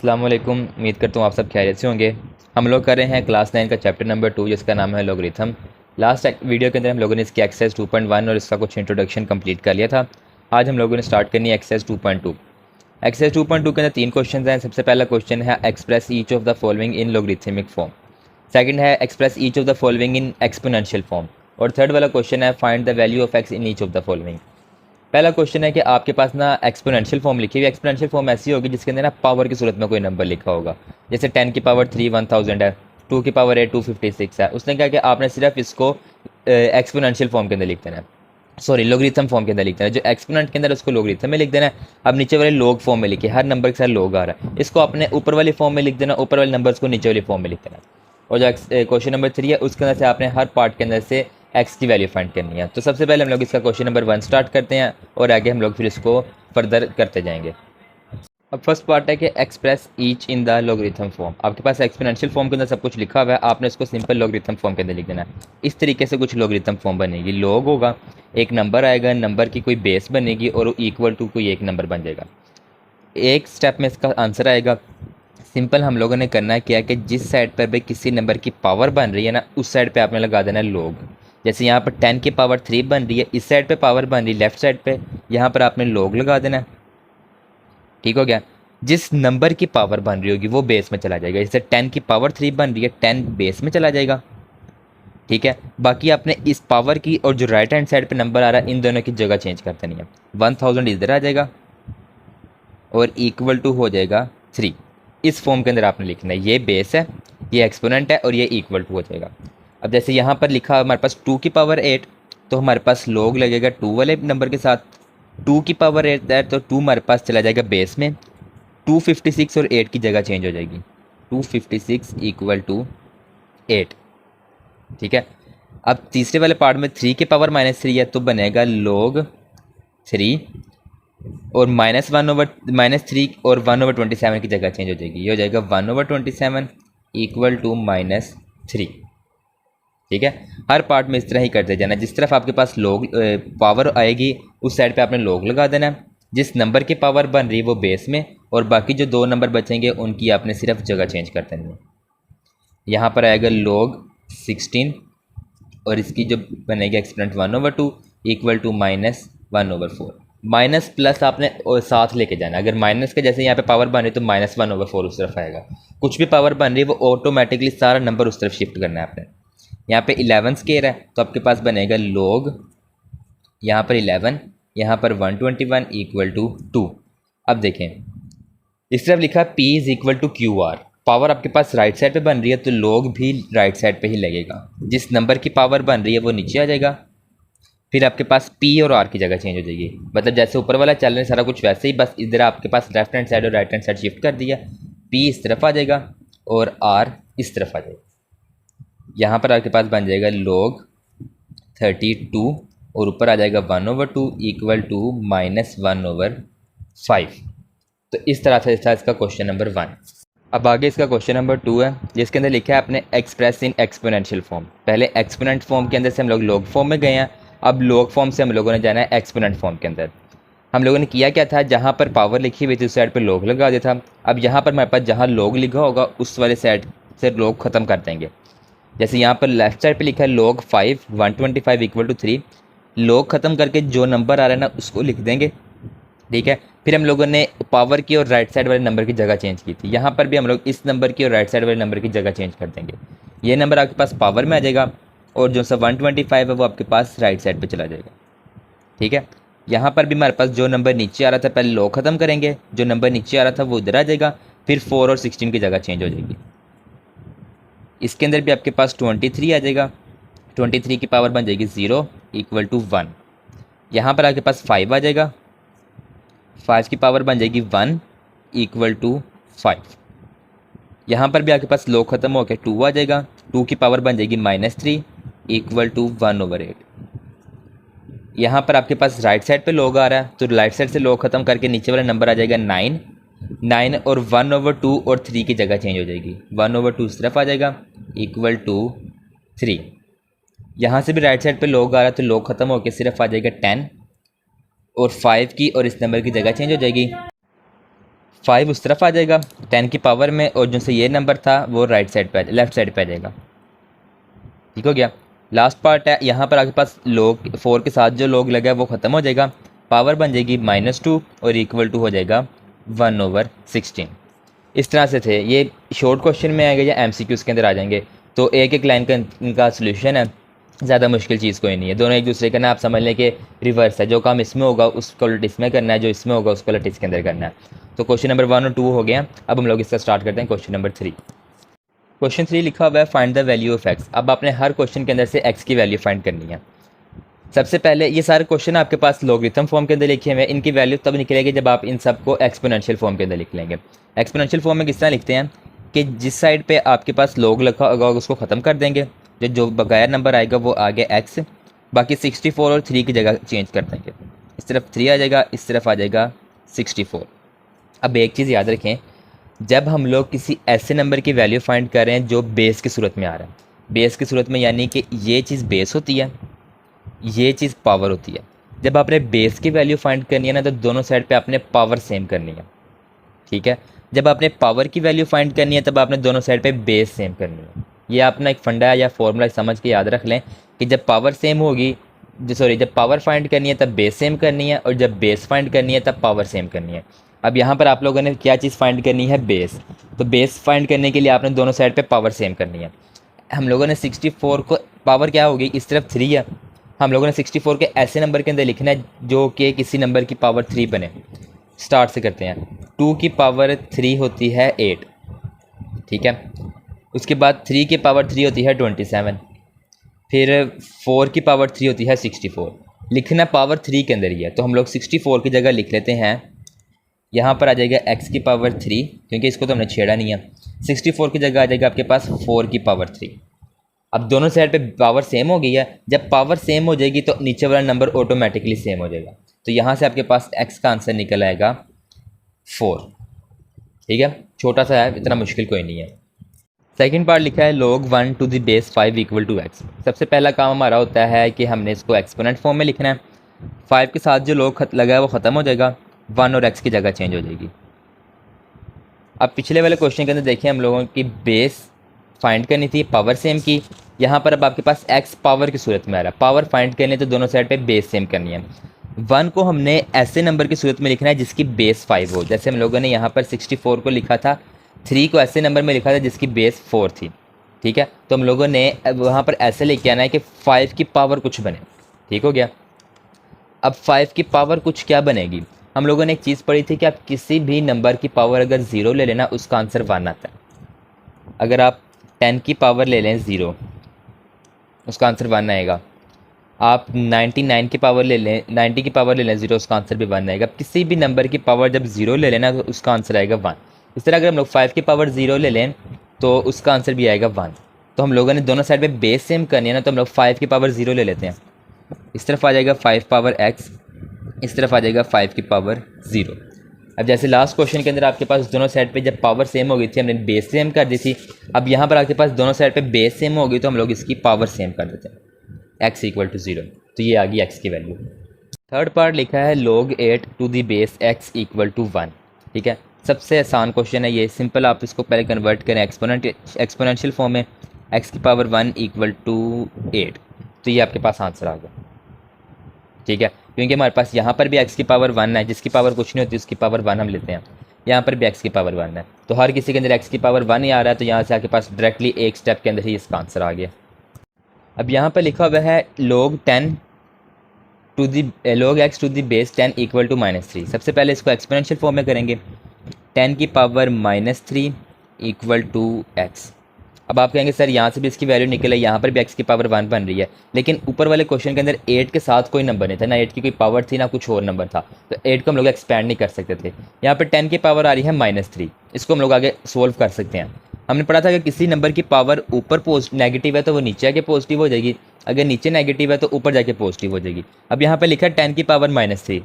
अस्सलाम वालेकुम। उम्मीद करता हूँ आप सब खैरियत से होंगे। हम लोग कर रहे हैं क्लास 9 का चैप्टर नंबर 2 जिसका नाम है लॉगरिथम। लास्ट वीडियो के अंदर हम लोगों ने इसकी एक्सरसाइज 2.1 और इसका कुछ इंट्रोडक्शन कंप्लीट कर लिया था। आज हम लोगों ने स्टार्ट करनी है एक्सरसाइज 2.2। एक्सरसाइज 2.2 के अंदर 3 क्वेश्चन हैं। सबसे पहला क्वेश्चन है express each of the following in logarithmic form. Second है express each of the following in exponential form. और थर्ड वाला क्वेश्चन है find the value of X in each of the following. पहला question है कि आपके पास ना एक्सपोनेंशियल फॉर्म लिखी हुई। एक्सपोनेंशियल फॉर्म ऐसी होगी जिसके अंदर ना पावर की सूरत में कोई नंबर लिखा होगा। जैसे 10 की पावर 3 1000 है, 2 की पावर 8 256 है। उसने कहा कि आपने सिर्फ इसको एक्सपोनेंशियल फॉर्म के अंदर लिख देना है, सॉरी लॉगरिथम फॉर्म के अंदर लिख देना है। जो एक्सपोनेंट के अंदर उसको लॉगरिथम में लिख देना है। अब नीचे वाले लॉग फॉर्म में लिखे, हर नंबर के साथ लॉग आ रहा है, इसको अपने ऊपर वाली फॉर्म में लिख देना, ऊपर वाले नंबर्स को नीचे वाली फॉर्म में लिख देना। और जो क्वेश्चन नंबर 3 है उसके अंदर से आपने हर पार्ट के अंदर से एक्स की वैल्यू फाइंड करनी है। तो सबसे पहले हम लोग इसका क्वेश्चन नंबर 1 स्टार्ट करते हैं और आगे हम लोग फिर इसको फर्दर करते जाएंगे। अब फर्स्ट पार्ट है कि express each in the logarithm form. आपके पास एक्सपोनेंशियल फॉर्म के अंदर सब कुछ लिखा हुआ है, आपने इसको सिंपल लॉगरिथम फॉर्म के अंदर लिख देना है। इस तरीके से कुछ लॉगरिथम फॉर्म बनेगी। लॉग होगा, एक नंबर आएगा, नंबर की कोई बेस बनेगी और इक्वल टू कोई एक नंबर बन जाएगा। एक स्टेप में इसका आंसर आएगा। सिंपल हम लोगों ने करना है क्या कि जिस साइड पर भी किसी नंबर की पावर बन रही है ना, उस साइड पे आपने लगा देना है लॉग। जैसे यहाँ पर 10 की पावर 3 बन रही है, इस साइड पे पावर बन रही है लेफ्ट साइड पे, यहाँ पर आपने लॉग लगा देना है। ठीक हो गया। जिस नंबर की पावर बन रही होगी वो बेस में चला जाएगा। जैसे 10 की पावर 3 बन रही है, 10 बेस में चला जाएगा। ठीक है। बाकी आपने इस पावर की और जो राइट हैंड साइड पे नंबर आ रहा है इन दोनों की जगह चेंज कर देनी है। 1000 इधर आ जाएगा और इक्वल टू हो जाएगा 3। इस फॉर्म के अंदर आपने लिखना है। ये बेस है, ये एक्सपोनेंट है और ये इक्वल टू हो जाएगा। अब जैसे यहाँ पर लिखा हमारे पास 2 की पावर 8, तो हमारे पास लॉग लगेगा 2 वाले नंबर के साथ। 2 की पावर 8 है तो 2 हमारे पास चला जाएगा बेस में। 256 और 8 की जगह चेंज हो जाएगी। 256 इक्वल टू 8। ठीक है। अब तीसरे वाले पार्ट में 3 की पावर -3 है तो बनेगा लॉग 3 और -3 और 1/27 की जगह चेंज हो जाएगी। ये हो जाएगा 1/27 इक्वल टू -3। ठीक है। हर पार्ट में इस तरह ही करते जाना। जिस तरफ आपके पास लॉग पावर आएगी उस साइड पे आपने लॉग लगा देना है। जिस नंबर की पावर बन रही है वो बेस में, और बाकी जो 2 नंबर बचेंगे उनकी आपने सिर्फ जगह चेंज कर देनी है। यहाँ पर आएगा लॉग 16 और इसकी जो बनेगी exponent 1/2 equal to -1/4। Minus plus आपने साथ लेके जाना। अगर माइनस के जैसे यहाँ पे पावर बन रही है तो -1/4 उस तरफ आएगा। कुछ भी पावर बन रही है वो ऑटोमेटिकली सारा नंबर उस तरफ शिफ्ट करना है आपने। यहाँ पे 11 स्केयर है तो आपके पास बनेगा लॉग, यहाँ पर 11, यहाँ पर 121 इक्वल टू 2। अब देखें इस तरफ लिखा P is equal to QR। Power आपके पास राइट साइड पे बन रही है तो लॉग भी राइट साइड पे ही लगेगा। जिस नंबर की पावर बन रही है वो नीचे आ जाएगा। फिर आपके पास P और R की जगह चेंज हो जाएगी। मतलब जैसे ऊपर वाला चल रहा है सारा कुछ वैसे ही, बस इधर आपके पास लेफ्ट हैंड साइड और राइट हैंड साइड शिफ्ट कर दिया। P इस तरफ आ जाएगा और R इस तरफ आ जाएगा। यहाँ पर आपके पास बन जाएगा log 32 और ऊपर आ जाएगा 1/2 इक्वल टू -1/5। तो इस तरह से था इसका क्वेश्चन नंबर 1। अब आगे इसका क्वेश्चन नंबर 2 है जिसके अंदर लिखा है आपने एक्सप्रेस इन एक्सपोनेंशियल फॉर्म। पहले एक्सपोनेंट फॉर्म के अंदर से हम लोग लॉग फॉर्म में गए हैं। अब लॉग फॉर्म से हम लोगों ने जाना है एक्सपोनेंट फॉर्म के अंदर। हम लोगों ने किया क्या था, जहाँ पर पावर लिखी हुई थी उस साइड पर लॉग लगा दिया था। अब यहाँ पर हमारे पास जहाँ लॉग लिखा होगा उस वाले साइड से लॉग ख़त्म कर देंगे। जैसे यहाँ पर लेफ्ट साइड पे लिखा है log 5 125 इक्वल टू 3। लॉग ख़त्म करके जो नंबर आ रहा है ना उसको लिख देंगे। ठीक है। फिर हम लोगों ने पावर की और राइट साइड वाले नंबर की जगह चेंज की थी। यहाँ पर भी हम लोग इस नंबर की और राइट साइड वाले नंबर की जगह चेंज कर देंगे। ये नंबर आपके पास पावर में आ जाएगा और जो सा 125 है वो आपके पास राइट साइड पर चला जाएगा। ठीक है। यहाँ पर भी हमारे पास जो नंबर नीचे आ रहा था पहले लॉग ख़त्म करेंगे, जो नंबर नीचे आ रहा था वो उधर आ जाएगा। फिर 4 और 16 की जगह चेंज हो जाएगी। इसके अंदर भी आपके पास 23 आ जाएगा। 23 की पावर बन जाएगी 0 इक्वल टू 1। यहाँ पर आपके पास 5 आ जाएगा। 5 की पावर बन जाएगी 1 इक्वल टू 5। यहाँ पर भी आपके पास लॉग ख़त्म होकर 2 आ जाएगा। 2 की पावर बन जाएगी -3 इक्वल टू 1/8। यहाँ पर आपके पास राइट साइड पे लॉग आ रहा है तो राइट साइड से लॉग ख़त्म करके नीचे वाला नंबर आ जाएगा 9 और 1/2 और 3 की जगह चेंज हो जाएगी। 1/2 इस तरफ आ जाएगा इक्वल टू 3। यहाँ से भी राइट साइड पे लॉग आ रहा है तो लॉग ख़त्म होकर सिर्फ आ जाएगा 10 और 5 की और इस नंबर की जगह चेंज हो जाएगी। 5 उस तरफ आ जाएगा 10 की पावर में, और जो से ये नंबर था वो राइट साइड पे लेफ्ट साइड पे आ जाएगा। ठीक हो गया। लास्ट पार्ट है, यहाँ पर आपके पास लोग 4 के साथ जो लोग लगा है वो ख़त्म हो जाएगा, पावर बन जाएगी -2 और इक्वल टू हो जाएगा 1/16। इस तरह से थे ये। शॉर्ट क्वेश्चन में आएगा या MCQs के अंदर आ जाएंगे, तो एक एक लाइन का इनका सोल्यूशन है, ज़्यादा मुश्किल चीज़ कोई नहीं है। दोनों एक दूसरे का ना आप समझ लें कि रिवर्स है, जो काम इसमें होगा उसको उलट इसमें करना है, जो इसमें होगा उसको उलट इसके अंदर करना है। तो क्वेश्चन नंबर 1 और 2 हो गया। अब हम लोग इसका स्टार्ट करते हैं क्वेश्चन नंबर 3। क्वेश्चन 3 लिखा हुआ है find the value of x. अब आपने हर क्वेश्चन के अंदर से एक्स की वैल्यू फाइंड करनी है। सबसे पहले ये सारे क्वेश्चन आपके पास लॉगरिथम फॉर्म के अंदर लिखे हुए हैं, इनकी वैल्यू तब निकलेगी जब आप इन सबको एक्सपोनेंशियल फॉर्म के अंदर लिख लेंगे। एक्सपोनेंशियल फॉर्म में किस तरह लिखते हैं कि जिस साइड पे आपके पास लॉग लिखा होगा उसको ख़त्म कर देंगे, जो बगैर नंबर आएगा वो आगे एक्स, बाकी 64 और 3 की जगह चेंज कर देंगे। इस तरफ 3 आ जाएगा, इस तरफ आ जाएगा 64। अब एक चीज़ याद रखें, जब हम लोग किसी ऐसे नंबर की वैल्यू फाइंड कर रहे हैं जो बेस की सूरत में आ रहा है, बेस की सूरत में यानी कि ये चीज़ बेस होती है, ये चीज़ पावर होती है। जब आपने बेस की वैल्यू फाइंड करनी है ना, तो दोनों साइड पे आपने पावर सेम करनी है। ठीक है। जब आपने पावर की वैल्यू फाइंड करनी है तब आपने दोनों साइड पे बेस सेम करनी है। ये अपना एक फंडा है या फॉर्मूला समझ के याद रख लें कि जब पावर सेम होगी, जब पावर फाइंड करनी है तब बेस सेम करनी है, और जब बेस फाइंड करनी है तब पावर सेम करनी है। अब यहाँ पर आप लोगों ने क्या चीज़ फाइंड करनी है? बेस। तो बेस फाइंड करने के लिए आपने दोनों साइड पे पावर सेम करनी है। हम लोगों ने 64 को पावर क्या होगी, इस तरफ 3 है, हम लोगों ने 64 के ऐसे नंबर के अंदर लिखना है जो कि किसी नंबर की पावर 3 बने। स्टार्ट से करते हैं। 2 की पावर 3 होती है 8, ठीक है। उसके बाद 3 की पावर 3 होती है 27, फिर 4 की पावर 3 होती है 64। लिखना पावर 3 के अंदर ही है, तो हम लोग 64 की जगह लिख लेते हैं, यहाँ पर आ जाएगा x की पावर 3, क्योंकि इसको तो हमने छेड़ा नहीं है। 64 की जगह आ जाएगा आपके पास 4 की पावर 3। अब दोनों साइड पे पावर सेम हो गई है, जब पावर सेम हो जाएगी तो नीचे वाला नंबर ऑटोमेटिकली सेम हो जाएगा। तो यहाँ से आपके पास x का आंसर निकल आएगा 4। ठीक है, छोटा सा है, इतना मुश्किल कोई नहीं है। सेकंड पार्ट लिखा है log 1 to the base 5 equal to x। सबसे पहला काम हमारा होता है कि हमने इसको एक्सपोनेंट फॉर्म में लिखना है। 5 के साथ जो log लगा है वो ख़त्म हो जाएगा, 1 और x की जगह चेंज हो जाएगी। अब पिछले वाले क्वेश्चन के अंदर देखिए हम लोगों की बेस फाइंड करनी थी, पावर सेम की। यहाँ पर अब आपके पास x पावर की सूरत में आ रहा है, पावर फाइंड करनी है तो दोनों साइड पे बेस सेम करनी है। 1 को हमने ऐसे नंबर की सूरत में लिखना है जिसकी बेस 5 हो, जैसे हम लोगों ने यहाँ पर 64 को लिखा था। 3 को ऐसे नंबर में लिखा था जिसकी बेस 4 थी, ठीक है। तो हम लोगों ने वहाँ पर ऐसे लेके आना है कि 5 की पावर कुछ बने। ठीक हो गया। अब 5 की पावर कुछ क्या बनेगी? हम लोगों ने एक चीज़ पढ़ी थी कि आप किसी भी नंबर की पावर अगर 0 ले लेना उसका आंसर 1 आता है। अगर आप 10 की पावर ले लें 0, उसका आंसर 1 आएगा। आप 99 की पावर ले लें, 90 की पावर ले लें 0, उसका आंसर भी 1 आएगा। किसी भी नंबर की पावर जब 0 ले लेना तो उसका आंसर आएगा 1। इस तरह अगर हम लोग 5 की पावर 0 ले लें तो उसका आंसर भी आएगा 1। तो हम लोगों ने दोनों साइड पे बेस सेम करनी है ना, तो हम लोग 5 की पावर 0 ले लेते हैं। इस तरफ आ जाएगा 5 पावर x, इस तरफ आ जाएगा 5 की पावर 0। अब जैसे लास्ट क्वेश्चन के अंदर आपके पास दोनों साइड पे जब पावर सेम हो गई थी हमने बेस सेम कर दी थी। अब यहाँ पर आपके पास दोनों साइड पे बेस सेम हो गई तो हम लोग इसकी पावर सेम कर देते हैं, x इक्वल टू 0। तो ये आ गई x की वैल्यू। थर्ड पार्ट लिखा है log 8 to the base x equal to 1। ठीक है, सबसे आसान क्वेश्चन है ये, सिंपल। आप इसको पहले कन्वर्ट करें एक्सपोनेंशियल फॉर्म में, x की पावर 1 इक्वल टू 8, तो ये आपके पास आंसर आ गया। ठीक है, क्योंकि हमारे पास यहाँ पर भी x की पावर 1 है, जिसकी पावर कुछ नहीं होती उसकी पावर 1 हम लेते हैं। यहाँ पर भी x की पावर 1 है, तो हर किसी के अंदर x की पावर 1 ही आ रहा है, तो यहाँ से आपके पास डायरेक्टली एक स्टेप के अंदर ही इसका आंसर आ गया। अब यहाँ पर लिखा हुआ है log x to the base 10 equal to -3। सबसे पहले इसको एक्सपोनेंशियल फॉर्म में करेंगे, 10 की पावर -3 इक्वल टू x। अब आप कहेंगे सर यहाँ से भी इसकी वैल्यू निकले, यहाँ पर भी x की पावर 1 बन रही है, लेकिन ऊपर वाले क्वेश्चन के अंदर 8 के साथ कोई नंबर नहीं था, ना 8 की कोई पावर थी ना कुछ और नंबर था, तो 8 को हम लोग एक्सपैंड नहीं कर सकते थे। यहाँ पर 10 की पावर आ रही है -3, इसको हम लोग आगे सोल्व कर सकते हैं। हमने पढ़ा था कि किसी नंबर की पावर ऊपर नेगेटिव है तो वो नीचे आके पॉजिटिव हो जाएगी, अगर नीचे नेगेटिव है तो ऊपर जाके पॉजिटिव हो जाएगी। अब यहाँ पर लिखा है 10 की पावर -3,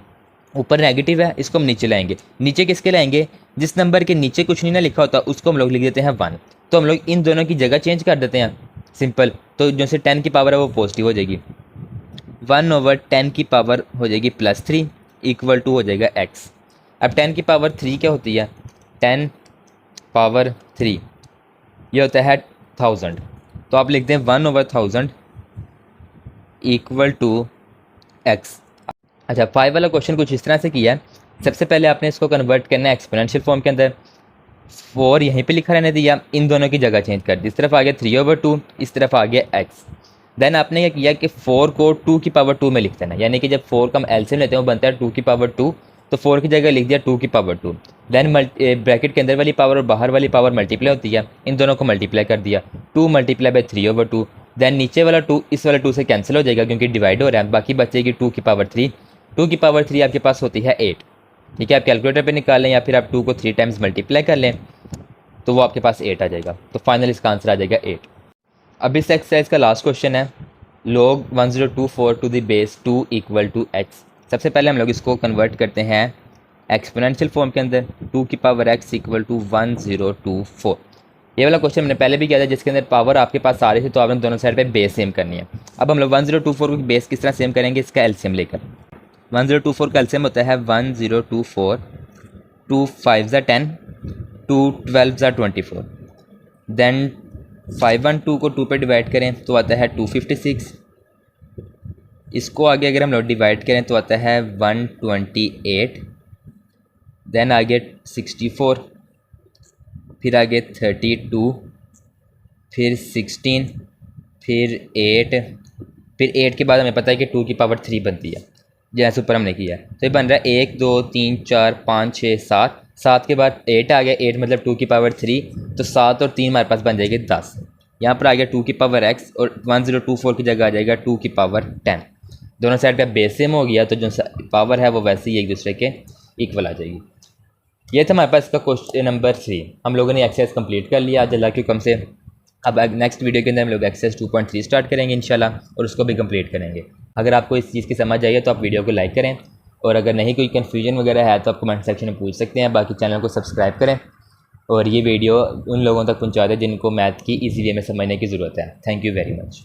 ऊपर नेगेटिव है, इसको हम नीचे लाएंगे। नीचे किसके लाएंगे? जिस नंबर के नीचे कुछ नहीं ना लिखा होता उसको हम लोग लिख देते हैं 1। तो हम लोग इन दोनों की जगह चेंज कर देते हैं, सिंपल। तो जो से 10 की पावर है वो पॉजिटिव हो जाएगी, 1/10 की पावर हो जाएगी +3 इक्वल टू हो जाएगा x। अब 10 की पावर 3 क्या होती है? 10 पावर 3, ये होता है 1000। तो आप लिखते हैं 1/1000 इक्वल टू x। अच्छा, 5 वाला क्वेश्चन कुछ इस तरह से किया है। सबसे पहले आपने इसको कन्वर्ट करना है एक्सपोनेंशियल फॉर्म के अंदर। 4 यहीं पे लिखा रहने दिया, इन दोनों की जगह चेंज कर दी। इस तरफ आ गया 3/2, इस तरफ आ गया x। देन आपने क्या किया कि 4 को 2 की पावर 2 में लिख देना, यानी कि जब 4 का हम एलसीएम लेते हैं वो बनता है 2 की पावर 2, तो 4 की जगह लिख दिया 2 की पावर 2। देन ब्रैकेट के अंदर वाली पावर और बाहर वाली पावर मल्टीप्लाई होती है, इन दोनों को मल्टीप्लाई कर दिया, 2 मल्टीप्लाई बाई 3/2। देन नीचे वाला 2 इस वाला 2 से कैंसिल हो जाएगा क्योंकि डिवाइड हो रहा है, बाकी बचेगी 2 की पावर 3। 2 की पावर 3 आपके पास होती है 8। ठीक है, आप कैलकुलेटर पे निकाल लें या फिर आप 2 को 3 टाइम्स मल्टीप्लाई कर लें तो वो आपके पास 8 आ जाएगा। तो फाइनल इसका आंसर आ जाएगा 8। अब इस एक्सरसाइज का लास्ट क्वेश्चन है log 1024 to the base 2 equal to x। सबसे पहले हम लोग इसको कन्वर्ट करते हैं एक्सपोनेंशियल फॉर्म के अंदर, 2 की पावर x इक्वल टू 1024। ये वाला क्वेश्चन मैंने पहले भी किया था जिसके अंदर पावर आपके पास आ रही थी, तो आपने दोनों साइड पे बेस सेम करनी है। अब हम लोग 1024 को बेस किस तरह सेम करेंगे, इसका एलसीएम लेकर। 1024 का एलसीएम होता है 1024, 2 5 10, 2 12 24। देन 512 को 2 पे डिवाइड करें तो आता है 256। इसको आगे अगर हम लोग डिवाइड करें तो आता है 128। देन आगे 64, फिर आगे 32, फिर 16, फिर 8, फिर 8 के बाद हमें पता है कि 2 की पावर 3 बनती है, जैसे ऊपर हमने किया है। तो ये बन रहा है 1 2 3 4 5 6 7। 7 के बाद 8 आ गया, 8 मतलब 2 की पावर 3, तो 7 और 3 हमारे पास बन जाएगी 10। यहाँ पर आ गया 2 की पावर x और 1024 की जगह आ जाएगा 2 की पावर 10। दोनों साइड पे बेस सेम हो गया तो जो पावर है वो वैसे ही एक दूसरे के इक्वल आ जाएगी। ये था हमारे पास इसका क्वेश्चन नंबर 3। हम लोगों ने एक्सरसाइज कंप्लीट कर लिया आज अल्लाह के हुक्म से। अब नेक्स्ट वीडियो के अंदर हम लोग एक्सरसाइज 2.3 स्टार्ट करेंगे इंशाल्लाह, और उसको भी कंप्लीट करेंगे। अगर आपको इस चीज़ की समझ आई है तो आप वीडियो को लाइक करें, और अगर नहीं कोई कन्फ्यूजन वगैरह है तो आप कमेंट सेक्शन में पूछ सकते हैं। बाकी चैनल को सब्सक्राइब करें और ये वीडियो उन लोगों तक पहुँचा दें जिनको मैथ की ईजी वे में समझने की ज़रूरत है। Thank you very much.